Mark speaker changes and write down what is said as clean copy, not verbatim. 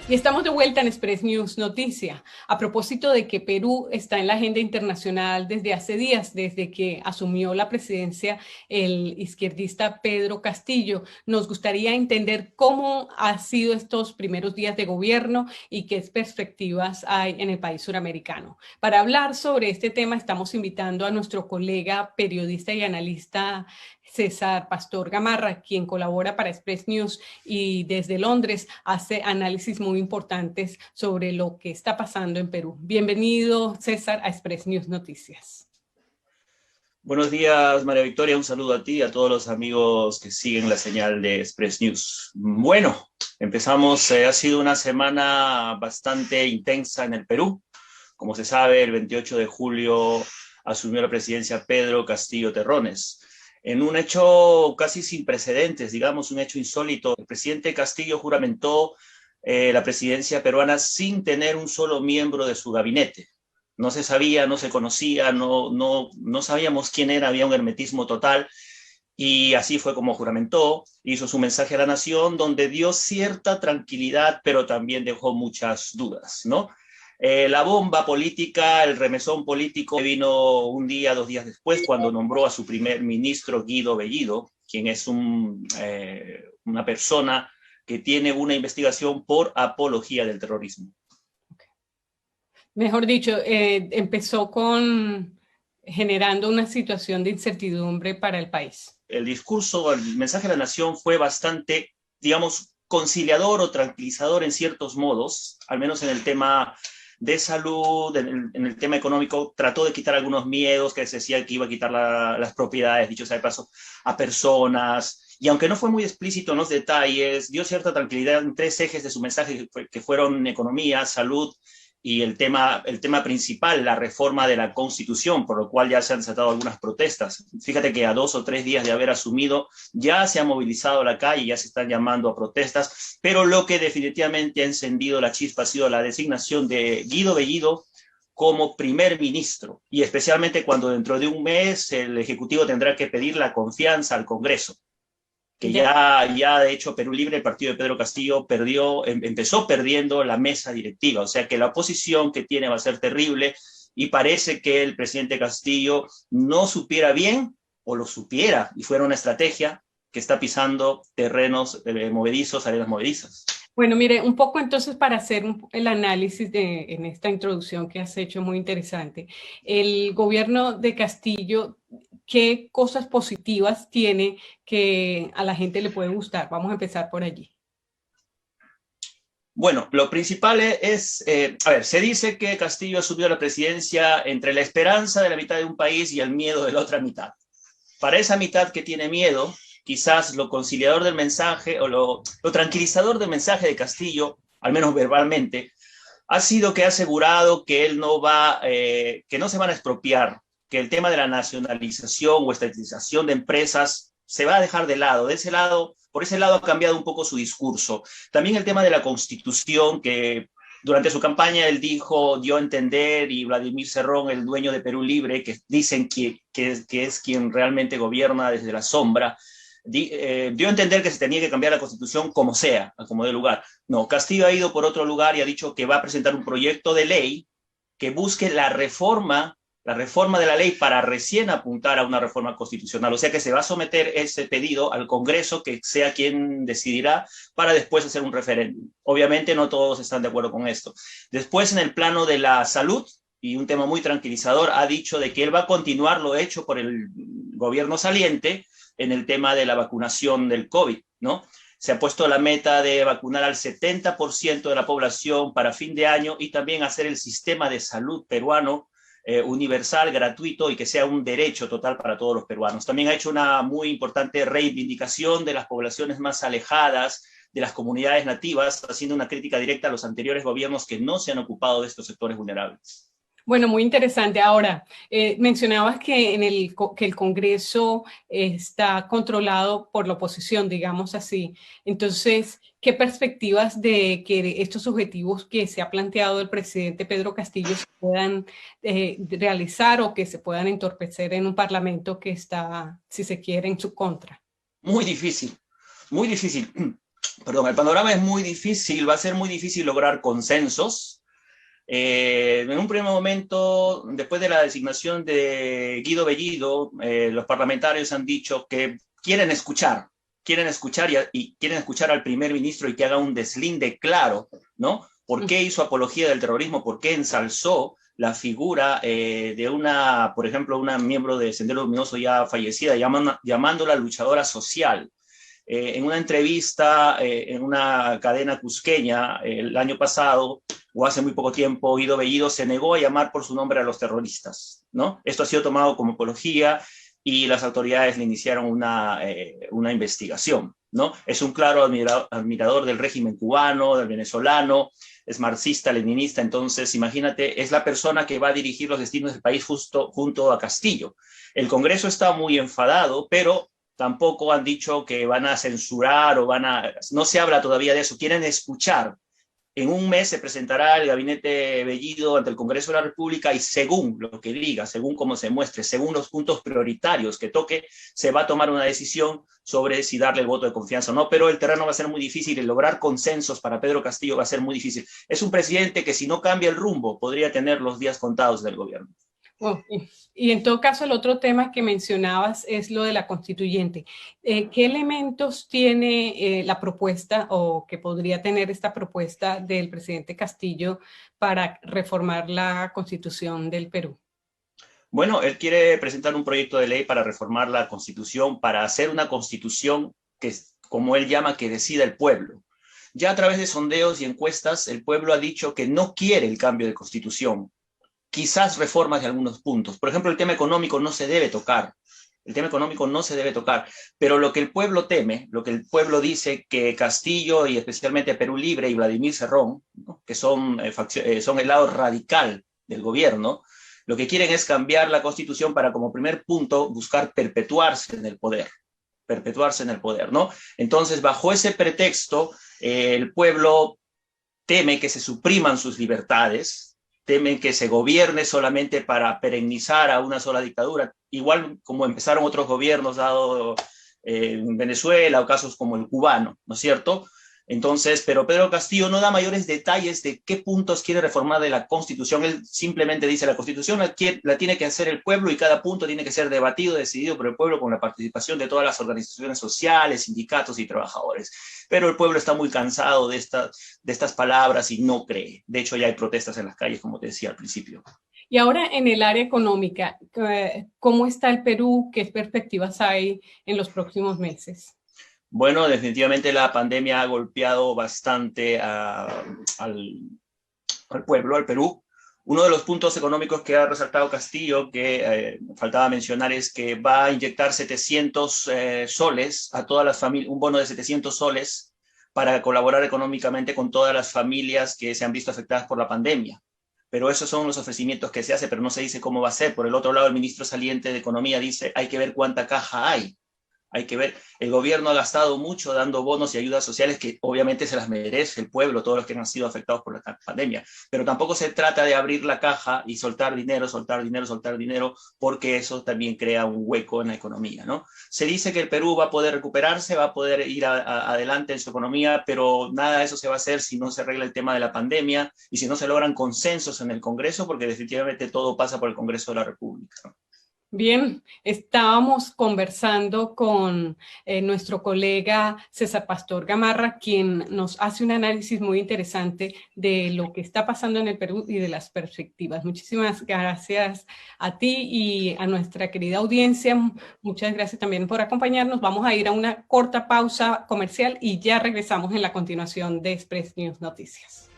Speaker 1: Y estamos de vuelta en Express News Noticia, a propósito de que Perú está en la agenda internacional desde hace días, desde que asumió la presidencia el izquierdista Pedro Castillo. Nos gustaría entender cómo han sido estos primeros días de gobierno y qué perspectivas hay en el país suramericano. Para hablar sobre este tema estamos invitando a nuestro colega periodista y analista César Pastor Gamarra, quien colabora para Express News y desde Londres hace análisis muy importantes sobre lo que está pasando en Perú. Bienvenido, César, a Express News Noticias.
Speaker 2: Buenos días, María Victoria. Un saludo a ti y a todos los amigos que siguen la señal de Express News. Bueno, empezamos. Ha sido una semana bastante intensa en el Perú. Como se sabe, el 28 de julio asumió la presidencia Pedro Castillo Terrones. En un hecho casi sin precedentes, digamos, un hecho insólito. El presidente Castillo juramentó la presidencia peruana sin tener un solo miembro de su gabinete. No se sabía, no se conocía, no sabíamos quién era, había un hermetismo total, y así fue como juramentó, hizo su mensaje a la nación, donde dio cierta tranquilidad, pero también dejó muchas dudas, ¿no? La bomba política, el remesón político vino un día, 2 días después, cuando nombró a su primer ministro, Guido Bellido, quien es una persona que tiene una investigación por apología del terrorismo.
Speaker 1: Mejor dicho, empezó con generando una situación de incertidumbre para el país.
Speaker 2: El discurso, el mensaje a la nación fue bastante, digamos, conciliador o tranquilizador en ciertos modos, al menos en el tema de salud, en el tema económico. Trató de quitar algunos miedos que se decía que iba a quitar las propiedades, dicho sea de paso, a personas. Y aunque no fue muy explícito en los detalles, dio cierta tranquilidad en 3 ejes de su mensaje, que fueron economía, salud y el tema principal, la reforma de la Constitución, por lo cual ya se han desatado algunas protestas. Fíjate que a 2 o 3 días de haber asumido, ya se ha movilizado la calle, ya se están llamando a protestas, pero lo que definitivamente ha encendido la chispa ha sido la designación de Guido Bellido como primer ministro, y especialmente cuando dentro de un mes el Ejecutivo tendrá que pedir la confianza al Congreso, que ya de hecho Perú Libre, el partido de Pedro Castillo, empezó perdiendo la mesa directiva, o sea que la oposición que tiene va a ser terrible, y parece que el presidente Castillo no supiera bien, o lo supiera, y fuera una estrategia que está pisando terrenos movedizos, arenas movedizas.
Speaker 1: Bueno, mire, un poco entonces para hacer el análisis en esta introducción que has hecho muy interesante, el gobierno de Castillo, ¿qué cosas positivas tiene que a la gente le puede gustar? Vamos a empezar por allí.
Speaker 2: Bueno, lo principal a ver, se dice que Castillo asumió la presidencia entre la esperanza de la mitad de un país y el miedo de la otra mitad. Para esa mitad que tiene miedo, quizás lo conciliador del mensaje o lo tranquilizador del mensaje de Castillo, al menos verbalmente, ha sido que ha asegurado que él que no se van a expropiar, que el tema de la nacionalización o estatización de empresas se va a dejar de lado. Por ese lado ha cambiado un poco su discurso. También el tema de la Constitución, que durante su campaña él dio a entender, y Vladimir Cerrón, el dueño de Perú Libre, que dicen que es quien realmente gobierna desde la sombra, dio a entender que se tenía que cambiar la Constitución como sea, como dé lugar. No, Castillo ha ido por otro lugar y ha dicho que va a presentar un proyecto de ley que busque la reforma de la ley para recién apuntar a una reforma constitucional. O sea que se va a someter ese pedido al Congreso, que sea quien decidirá, para después hacer un referéndum. Obviamente no todos están de acuerdo con esto. Después, en el plano de la salud, y un tema muy tranquilizador, ha dicho de que él va a continuar lo hecho por el gobierno saliente en el tema de la vacunación del COVID, ¿no? Se ha puesto la meta de vacunar al 70% de la población para fin de año, y también hacer el sistema de salud peruano universal, gratuito, y que sea un derecho total para todos los peruanos. También ha hecho una muy importante reivindicación de las poblaciones más alejadas, de las comunidades nativas, haciendo una crítica directa a los anteriores gobiernos que no se han ocupado de estos sectores vulnerables.
Speaker 1: Bueno, muy interesante. Ahora, mencionabas que, que el Congreso está controlado por la oposición, digamos así. Entonces, ¿qué perspectivas de que estos objetivos que se ha planteado el presidente Pedro Castillo se puedan realizar o que se puedan entorpecer en un parlamento que está, si se quiere, en su contra?
Speaker 2: Muy difícil, muy difícil. Perdón, el panorama es muy difícil, va a ser muy difícil lograr consensos. En un primer momento, después de la designación de Guido Bellido, los parlamentarios han dicho que quieren escuchar y quieren escuchar al primer ministro y que haga un deslinde claro, ¿no? ¿Por qué hizo apología del terrorismo? ¿Por qué ensalzó la figura de una, por ejemplo, una miembro de Sendero Luminoso ya fallecida, llamándola luchadora social? En una entrevista en una cadena cusqueña el año pasado, o hace muy poco tiempo, Guido Bellido se negó a llamar por su nombre a los terroristas, ¿no? Esto ha sido tomado como apología y las autoridades le iniciaron una investigación, ¿no? Es un claro admirador del régimen cubano, del venezolano, es marxista, leninista, entonces imagínate, es la persona que va a dirigir los destinos del país justo junto a Castillo. El Congreso está muy enfadado, pero tampoco han dicho que van a censurar o no se habla todavía de eso, quieren escuchar. En un mes se presentará el gabinete Bellido ante el Congreso de la República y según lo que diga, según cómo se muestre, según los puntos prioritarios que toque, se va a tomar una decisión sobre si darle el voto de confianza o no, pero el terreno va a ser muy difícil y lograr consensos para Pedro Castillo va a ser muy difícil. Es un presidente que si no cambia el rumbo podría tener los días contados del gobierno.
Speaker 1: Oh, y en todo caso, el otro tema que mencionabas es lo de la constituyente. ¿Qué elementos tiene la propuesta o que podría tener esta propuesta del presidente Castillo para reformar la constitución del Perú?
Speaker 2: Bueno, él quiere presentar un proyecto de ley para reformar la constitución, para hacer una constitución que, como él llama, que decida el pueblo. Ya a través de sondeos y encuestas, el pueblo ha dicho que no quiere el cambio de constitución, quizás reformas de algunos puntos. Por ejemplo, el tema económico no se debe tocar. El tema económico no se debe tocar. Pero lo que el pueblo teme, lo que el pueblo dice que Castillo y especialmente Perú Libre y Vladimir Cerrón, ¿no? Que son el lado radical del gobierno, lo que quieren es cambiar la Constitución para, como primer punto, buscar perpetuarse en el poder. Perpetuarse en el poder, ¿no? Entonces, bajo ese pretexto, el pueblo teme que se supriman sus libertades, temen que se gobierne solamente para perennizar a una sola dictadura, igual como empezaron otros gobiernos dado en Venezuela o casos como el cubano, ¿no es cierto? Entonces, pero Pedro Castillo no da mayores detalles de qué puntos quiere reformar de la Constitución. Él simplemente dice la Constitución la tiene que hacer el pueblo y cada punto tiene que ser debatido, decidido por el pueblo con la participación de todas las organizaciones sociales, sindicatos y trabajadores. Pero el pueblo está muy cansado de estas palabras y no cree. De hecho, ya hay protestas en las calles, como te decía al principio.
Speaker 1: Y ahora en el área económica, ¿cómo está el Perú? ¿Qué perspectivas hay en los próximos meses?
Speaker 2: Bueno, definitivamente la pandemia ha golpeado bastante al pueblo, al Perú. Uno de los puntos económicos que ha resaltado Castillo, que faltaba mencionar, es que va a inyectar 700 soles a todas las familias, un bono de 700 soles para colaborar económicamente con todas las familias que se han visto afectadas por la pandemia. Pero esos son los ofrecimientos que se hace, pero no se dice cómo va a ser. Por el otro lado, el ministro saliente de Economía dice, hay que ver cuánta caja hay. Hay que ver, el gobierno ha gastado mucho dando bonos y ayudas sociales que obviamente se las merece el pueblo, todos los que han sido afectados por la pandemia, pero tampoco se trata de abrir la caja y soltar dinero, porque eso también crea un hueco en la economía, ¿no? Se dice que el Perú va a poder recuperarse, va a poder ir adelante en su economía, pero nada de eso se va a hacer si no se arregla el tema de la pandemia y si no se logran consensos en el Congreso, porque definitivamente todo pasa por el Congreso de la República, ¿no?
Speaker 1: Bien, estábamos conversando con nuestro colega César Pastor Gamarra, quien nos hace un análisis muy interesante de lo que está pasando en el Perú y de las perspectivas. Muchísimas gracias a ti y a nuestra querida audiencia. Muchas gracias también por acompañarnos. Vamos a ir a una corta pausa comercial y ya regresamos en la continuación de Express News Noticias.